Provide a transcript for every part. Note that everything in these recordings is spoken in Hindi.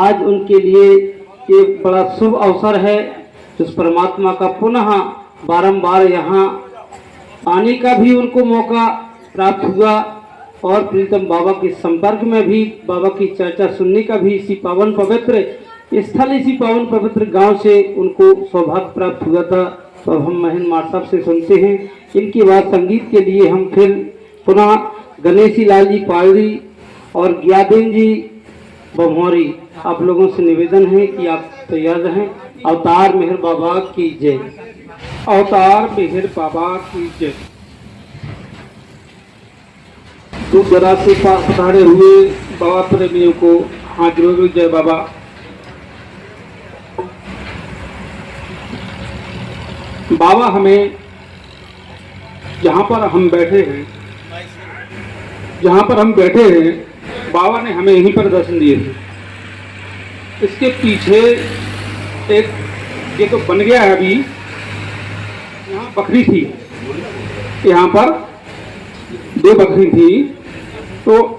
आज उनके लिए एक बड़ा शुभ अवसर है। उस परमात्मा का पुनः बारंबार यहाँ आने का भी उनको मौका प्राप्त हुआ और प्रीतम बाबा के संपर्क में भी बाबा की चर्चा सुनने का भी इसी पावन पवित्र स्थल, इसी पावन पवित्र गांव से उनको सौभाग्य प्राप्त हुआ था। तो हम महेंद्र मार साहब से सुनते हैं। इनकी बात संगीत के लिए हम फिर पुनः गणेशी लाल जी पालरी और ज्ञादेन जी बमौरी, आप लोगों से निवेदन है कि आप तैयार रहें। अवतार मेहर बाबा की जय। अवतार मेहर बाबा की जय। दूर दराज से पधारे हुए बाबा प्रेमियों को हाथ जोड़ जय बाबा। बाबा हमें जहाँ पर हम बैठे हैं, बाबा ने हमें यहीं पर दर्शन दिए थे। इसके पीछे एक ये तो बन गया है, अभी यहाँ बकरी थी, यहाँ पर 2 बकरी थी, तो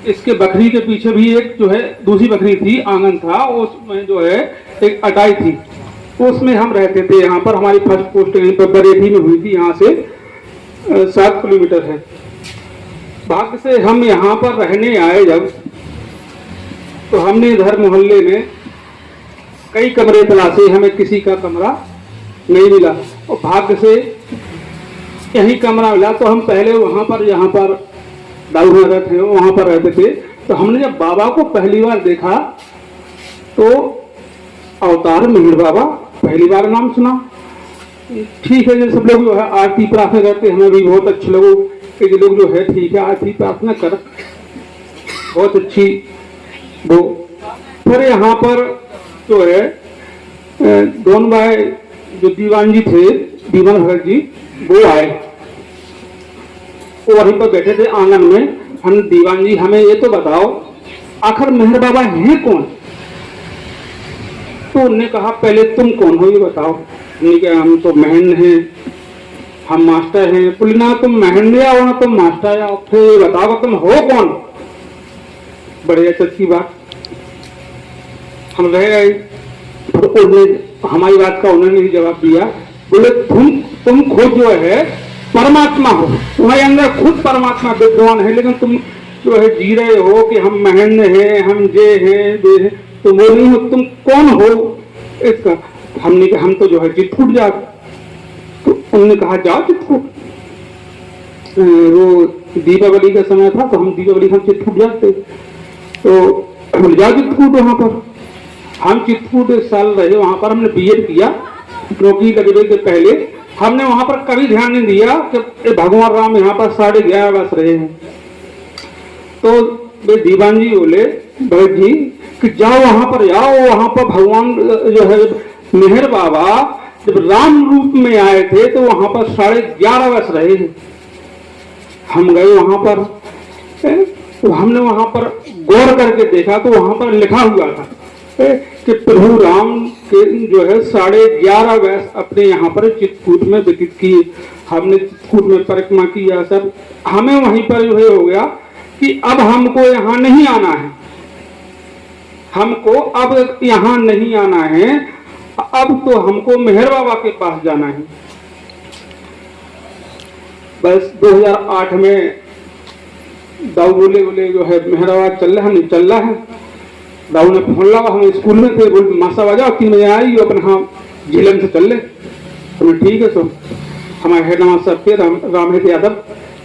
इसके बकरी के पीछे भी एक जो है दूसरी बकरी थी, आंगन था, उसमें जो है एक अटाई थी, तो उसमें हम रहते थे। यहाँ पर हमारी फर्स्ट पोस्ट यहीं पर बरेठी में हुई थी, यहाँ से 7 किलोमीटर है। भाग्य से हम यहाँ पर रहने आए जब, तो हमने इधर मोहल्ले में कई कमरे तलाशे, हमें किसी का कमरा नहीं मिला और भाग्य से यही कमरा मिला। तो हम पहले वहाँ पर, यहाँ पर दाऊ नगर थे, वहाँ पर रहते थे। तो हमने जब बाबा को पहली बार देखा तो अवतार मेहर बाबा पहली बार नाम सुना। ठीक है, जो सब लोग जो है आरती प्रार्थना करते, हमें भी बहुत अच्छे लगे कि ये लोग जो है ठीक है आरती प्रार्थना कर, बहुत अच्छी वो। फिर यहाँ पर जो है दोनों भाई जो दीवान जी थे, दीवान भगत जी, वो आए, वो वहीं पर बैठे थे आंगन में। हम दीवान जी हमें ये तो बताओ आखिर मेहर बाबा हैं कौन? तो उन्होंने कहा पहले तुम कौन हो ये बताओ। हमने कहा हम तो महेंद्र हैं, हम मास्टर हैं। बोले ना तुम महेंद्र आओ ना तुम मास्टर आओ, फिर ये बताओ तुम हो कौन? बड़े अच्छी बात, हम रह गए। फिर उन्होंने हमारी बात का उन्होंने ही जवाब दिया, बोले तुम खुद जो है परमात्मा हो, तुम्हारे अंदर खुद परमात्मा विद्वान है, लेकिन तुम जो है जी रहे हो कि हम महेंद्र हैं, हम जे हैं, तो वो नहीं हो, तुम कौन हो इसका? हमने कहा हम तो जो है चित्रकूट जा। तो उन्होंने कहा जाओ चित्रकूट। वो दीपावली का समय था, तो हम दीपावली हम चित्रकूट जाते, तो जाओ चित्रकूट। वहाँ पर हम चित्रकूट 1 साल रहे, वहाँ पर हमने बीएड किया। नौकरी लगने के पहले हमने वहाँ पर कभी ध्यान नहीं दिया कि भगवान राम यहाँ पर 11:30 बस रहे हैं। तो वे दीवान जी बोले भगत जी कि जाओ वहाँ पर, जाओ वहाँ पर भगवान जो है मेहर बाबा जब राम रूप में आए थे तो वहाँ पर 11:30 बस रहे हैं। हम गए वहाँ पर, तो हमने वहाँ पर गौर करके देखा तो वहाँ पर लिखा हुआ था कि प्रभु राम के जो है 11:30 वर्ष अपने यहाँ पर चित्रकूट में व्यतीत किए। हमने चित्रकूट में परिक्रमा किया सब, हमें वहीं पर जो है हो गया कि अब हमको यहाँ नहीं आना है, हमको अब यहाँ नहीं आना है, अब तो हमको मेहर बाबा के पास जाना है। बस 2008 में दाऊ बोले जो है मेहर बाबा चल रहा है, नहीं चल रहा है। दाऊ ने फोन लगा, हम स्कूल में थे, बोल मासा बजाओ 3 बजे आई अपन, हाँ झीलन से चल ले। तो मैं ठीक है। तो हमारे हेड मास्टर थे रामहेत यादव,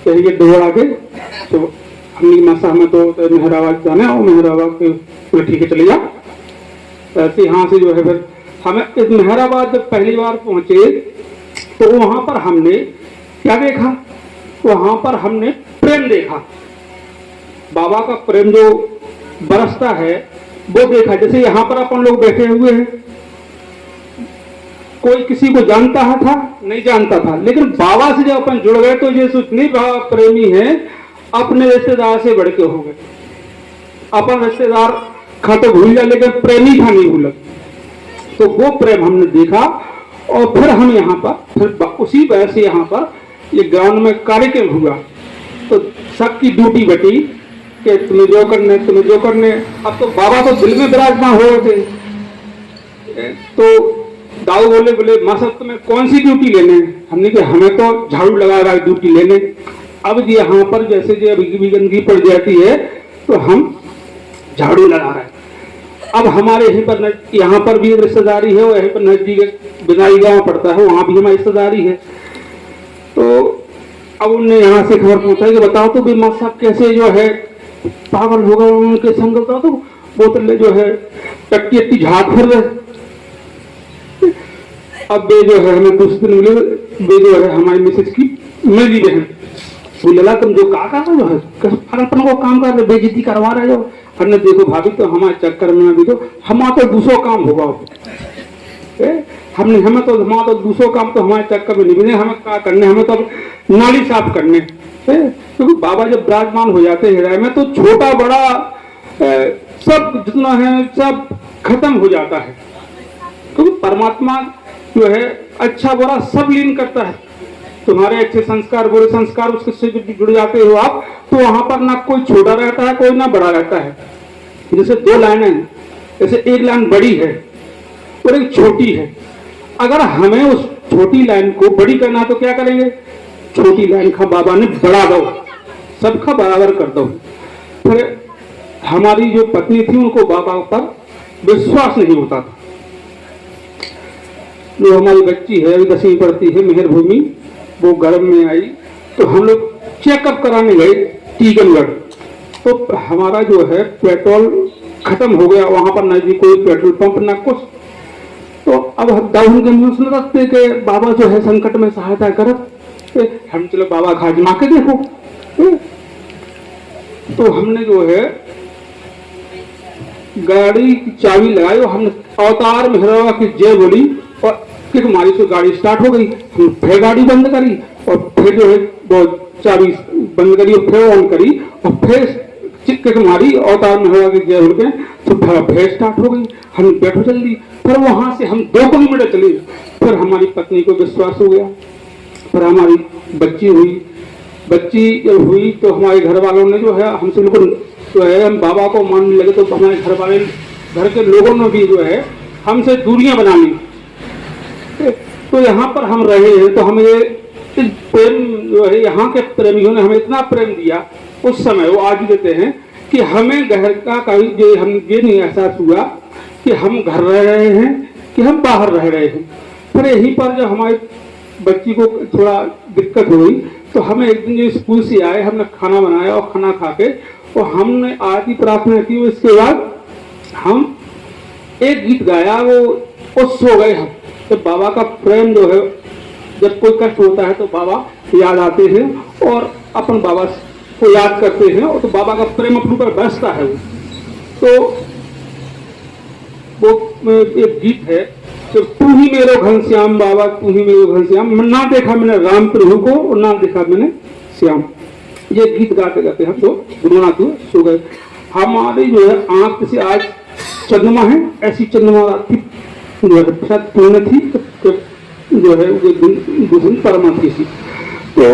कहिए दौड़ आगे, तो हमने मासा हमें तो मेहर बाबा जाना है, और मेहर बाबा के बोले ठीक है चले जा। ऐसे यहाँ से जो है फिर हमें इस मेहराबाद जब पहली बार पहुंचे तो वहां पर हमने क्या देखा? वहां पर हमने प्रेम देखा, बाबा का प्रेम जो बरसता है वो देखा। जैसे यहाँ पर अपन लोग बैठे हुए हैं, कोई किसी को जानता था नहीं जानता था, लेकिन बाबा से जब अपन जुड़ गए तो जैसे उतने प्रेमी हैं अपने रिश्तेदार से बढ़ के हो गए। अपन रिश्तेदार खा तो भूल जाए, लेकिन प्रेमी था नहीं भूल। तो वो प्रेम हमने देखा और फिर हम यहाँ पर फिर उसी वजह से यहाँ पर ये ग्राउंड में कार्यक्रम हुआ। तो सबकी ड्यूटी बटी कि तुम्हें जो करने। अब तो बाबा तो दिल में विराजमान हो रहे थे। तो दाऊ बोले माँ साहब तुम्हें कौन सी ड्यूटी लेने? हमने कहा हमें तो झाड़ू लगा रहा है ड्यूटी लेने। अब यहाँ पर जैसे जो अभी गंदगी पड़ जाती है तो हम झाड़ू लगा रहे हैं। अब हमारे यहीं पर यहाँ पर भी रिश्तेदारी है और यहीं पर नजदीक बिनाई गांव पड़ता है, वहां भी हमारी रिश्तेदारी है। तो अब उनने यहाँ से खबर पूछा कि बताओ तो माँ साहब कैसे जो है पागल हो गए उनके संग का, तो बोतल जो है टट्टी झाड़ फिर रहे। अब वे जो है हमें दूसरे दिन मिले, वे जो है हमारी मिसेज की मेरी बहन बोला तुम जो का जो है पागलपन को काम कर रहे, बेइज्जती करवा रहे हो। हमने देखो भाभी तो हमारे चक्कर में अभी तो हमारा तो दूसरा काम होगा। हमें तो हमारा तो दूसरा काम तो हमारे चक्कर में नहीं, हमें क्या करने, हमें तो नाली साफ करने। क्योंकि बाबा जब विराजमान हो जाते हैं हृदय में तो छोटा बड़ा सब जितना है सब खत्म हो जाता है। क्योंकि परमात्मा जो है अच्छा बुरा सब लीन करता है। तुम्हारे अच्छे संस्कार बुरे संस्कार उससे जुड़ जाते हो आप, तो वहां पर ना कोई छोटा रहता है कोई ना बड़ा रहता है। जैसे दो लाइनें हैं, जैसे एक लाइन बड़ी है और एक छोटी है। अगर हमें उस छोटी लाइन को बड़ी करना तो क्या करेंगे? छोटी लाइन का बाबा ने बढ़ा दो, सबका बराबर कर दो। फिर हमारी जो पत्नी थी उनको बाबा पर विश्वास नहीं होता था। जो हमारी बच्ची है अभी 10वीं पढ़ती है मेहरभूमि, वो गर्भ में आई तो हम लोग चेकअप कराने गए टीकमगढ़। तो हमारा जो है पेट्रोल खत्म हो गया, वहां पर ना जी कोई पेट्रोल पंप ना कुछ। तो अब दाऊन के मुंह सुन रखते कि बाबा जो है संकट में सहायता करत, हम चलो बाबा का आजमा के देखो। तो हमने जो है गाड़ी की चाबी लगाई और हमने अवतार मेहरवा की जय बोली और फिर हमारी से गाड़ी स्टार्ट हो गई। हम फिर गाड़ी बंद करी और फिर जो है वो चाबी बंद करी और फिर ऑन करी और फिर चिक्के हमारी अवतार मेहरवा की जय बोल के तो फिर स्टार्ट हो गई। हम बैठो जल्दी। फिर वहां से हम 2 किलोमीटर चले। फिर हमारी पत्नी को विश्वास हो गया। फिर हमारी बच्ची हुई। बच्ची जब हुई तो हमारे घर वालों ने जो है हमसे बिल्कुल जो है हम बाबा को मानने लगे। तो हमारे घर वाले घर के लोगों ने भी जो है हमसे दूरियां बना ली। तो यहाँ पर हम रहे हैं तो हमें प्रेम जो है यहाँ के प्रेमियों ने हमें इतना प्रेम दिया उस समय, वो आज भी देते हैं कि हमें घर का कभी जो हम ये नहीं एहसास हुआ कि हम घर रह रहे हैं कि हम बाहर रह रहे हैं। फिर यहीं पर जब हमारी बच्ची को थोड़ा दिक्कत हुई तो हमें एक दिन जो स्कूल से आए हमने खाना बनाया और खाना खा के और हमने आरती प्रार्थना की। इसके बाद हम एक गीत गाया, वो सो गए हम। तो बाबा का प्रेम जो है जब कोई कष्ट होता है तो बाबा याद आते हैं और अपन बाबा को याद करते हैं और तो बाबा का प्रेम अपने ऊपर बरसता है। वो एक गीत है तो तू ही मेरो घनश्याम बाबा तू ही मेरो घनश्याम, ना देखा मैंने राम प्रभु को और ना देखा मैंने श्याम। ये गीत गाते गाते हम तो गुरुनाथ हुए सो गए। हमारी जो है आंख से आज चंद्रमा है, ऐसी चंद्रमा रात थी जो है पूर्ण थी तो जो है दूसरी परमा थी। तो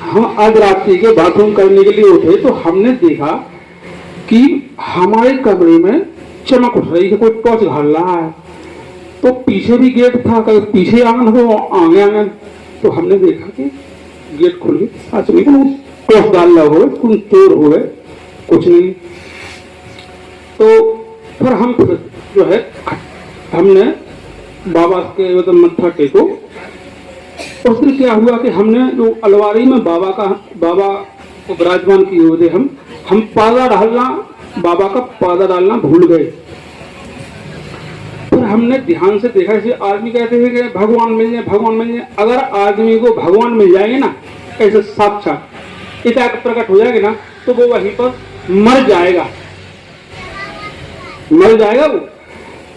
हम आज रात्रि के बाथरूम करने के लिए उठे तो हमने देखा कि हमारे कमरे में चमक उठ रही है, कोई टॉर्च घर रहा है। तो पीछे भी गेट था, कहीं पीछे आंगन हो आगे आंगन। तो हमने देखा कि गेट खुल गई। अच्छा नहीं टॉर्च डाल रहा हो, कोई चोर हो गए, कुछ नहीं। तो फिर हम जो है हमने बाबा के मतलब मत्था टेको। उस दिन क्या हुआ कि हमने जो अलवारी में बाबा को विराजमान किए हुए थे हम पादा डालना बाबा का पादा डालना भूल गए। फिर हमने ध्यान से देखा, जैसे आदमी कहते हैं कि भगवान मिल जाए भगवान मिल जाए। अगर आदमी को भगवान मिल जाएंगे ना ऐसे साक्षात इतना प्रकट हो जाएगा ना तो वो वहीं पर मर जाएगा वो।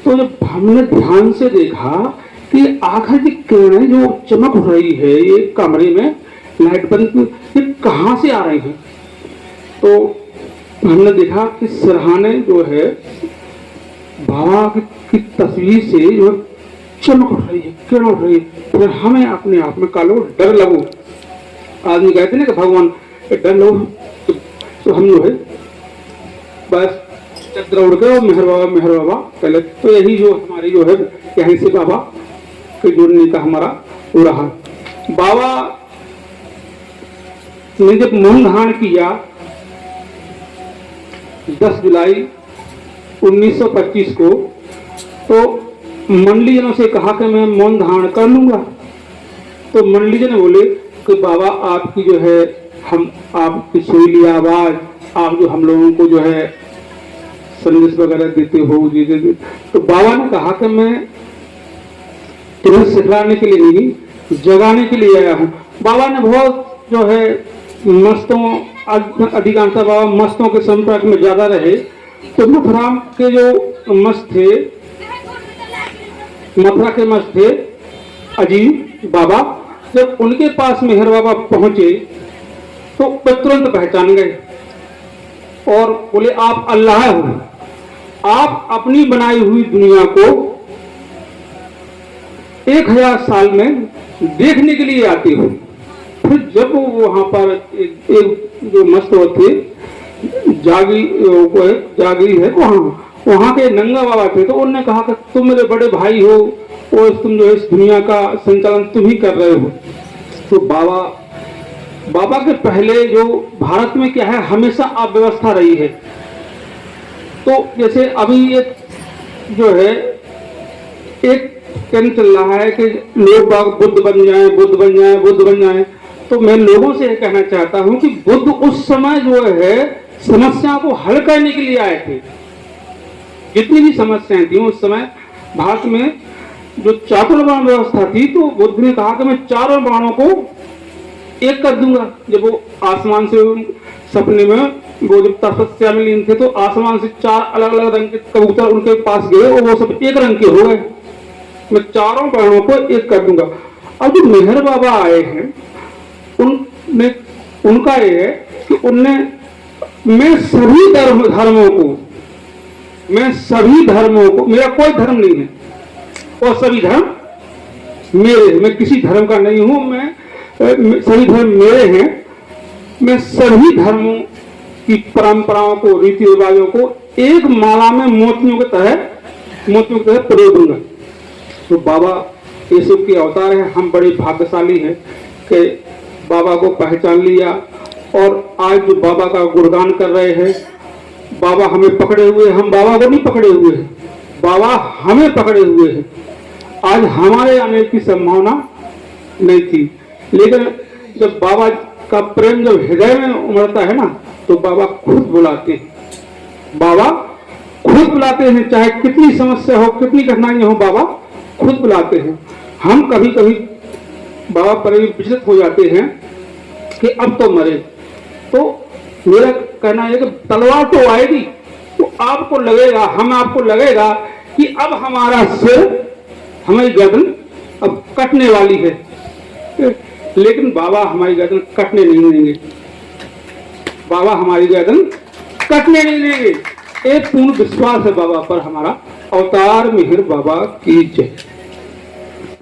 तो जब हमने ध्यान से देखा कि आखिर की किरणें जो चमक रही है ये कमरे में लाइट बंद ये कहाँ से आ रही है। तो हमने देखा कि सिरहाने जो है बाबा की तस्वीर से जो चमक उठ रही है किरण उठ रही है। फिर हमें अपने आप में कालो डर लगो। आदमी कहते ना कि भगवान डर लगो तो तो हम जो है बस चक्र उड़ के और मेहर बाबा पहले तो यही जो हमारी जो है यहीं से बाबा के जुड़ने का हमारा हो रहा। बाबा ने जब मौन धारण किया 10 जुलाई 1925 को, तो मंडलीजनों से कहा कि मैं मौन धारण कर लूंगा। तो मंडलीजन बोले कि बाबा आपकी जो है हम आपकी सुरीली आवाज, आप जो हम लोगों को जो है संदेश वगैरह देते हो जी। तो बाबा ने कहा कि मैं तुम्हें सिखलाने के लिए नहीं, जगाने के लिए आया हूँ। बाबा ने बहुत जो है मस्तों, अधिकांशतः बाबा मस्तों के संपर्क में ज्यादा रहे। तो मथुरा के जो मस्त थे, मथुरा के मस्त थे अजीब बाबा, जब उनके पास मेहर बाबा पहुंचे तो वे तुरंत पहचान गए और बोले आप अल्लाह हो, आप अपनी बनाई हुई दुनिया को 1000 साल में देखने के लिए आते हो। फिर जब वहां पर एक जो मस्त थे जागी है वहां के नंगा बाबा थे, तो उन्होंने कहा कि तुम मेरे बड़े भाई हो और तुम जो इस दुनिया का संचालन तुम ही कर रहे हो। तो बाबा के पहले जो भारत में क्या है, हमेशा अव्यवस्था रही है। तो जैसे अभी एक जो है एक ट्रेंड चल रहा है कि लोग बाग बुद्ध बन जाएं, बुद्ध बन जाएं, बुद्ध बन जाएं। तो मैं लोगों से यह कहना चाहता हूं कि बुद्ध उस समय जो है समस्या को हल करने के लिए आए थे। जितनी भी समस्याएं थी उस समय भारत में जो चातुर्वर्ण व्यवस्था थी, तो बुद्ध ने कहा कि मैं चारों वर्णों को एक कर दूंगा। जब वो आसमान से सपने में वो जब तपस्या में लीन थे, तो आसमान से 4 अलग अलग रंग के कबूतर उनके पास गए और वो सब एक रंग के हो गए। मैं चारों वर्णों को एक कर दूंगा। अब जो मेहर बाबा आए हैं उनका ये है कि उनने मैं सभी धर्मों को, मेरा कोई धर्म नहीं है और सभी धर्म मेरे, मैं किसी धर्म का नहीं हूं, मैं सभी धर्म मेरे हैं। मैं सभी धर्मों की परंपराओं को, रीति रिवाजों को एक माला में मोतियों की तरह पिरो दूंगा। तो बाबा यीशु के अवतार है। हम बड़े भाग्यशाली हैं कि बाबा को पहचान लिया और आज जो बाबा का गुणगान कर रहे हैं। बाबा हमें पकड़े हुए, हम बाबा को नहीं पकड़े हुए हैं, बाबा हमें पकड़े हुए हैं। आज हमारे आने की संभावना नहीं थी, लेकिन जब बाबा का प्रेम जब हृदय में उमड़ता है ना, तो बाबा खुद बुलाते हैं। बाबा खुद बुलाते हैं, चाहे कितनी समस्या हो, कितनी कठिनाई हो, बाबा खुद बुलाते हैं। हम कभी कभी बाबा पर विचलित हो जाते हैं कि अब तो मरे। तो मेरा कहना है कि तलवार तो आएगी, तो आपको लगेगा, आपको लगेगा कि अब हमारा सिर, हमारी गर्दन अब कटने वाली है, लेकिन बाबा हमारी गर्दन कटने नहीं देंगे। बाबा हमारी गर्दन कटने नहीं देंगे। एक पूर्ण विश्वास है बाबा पर हमारा। अवतार मेहर बाबा की जय।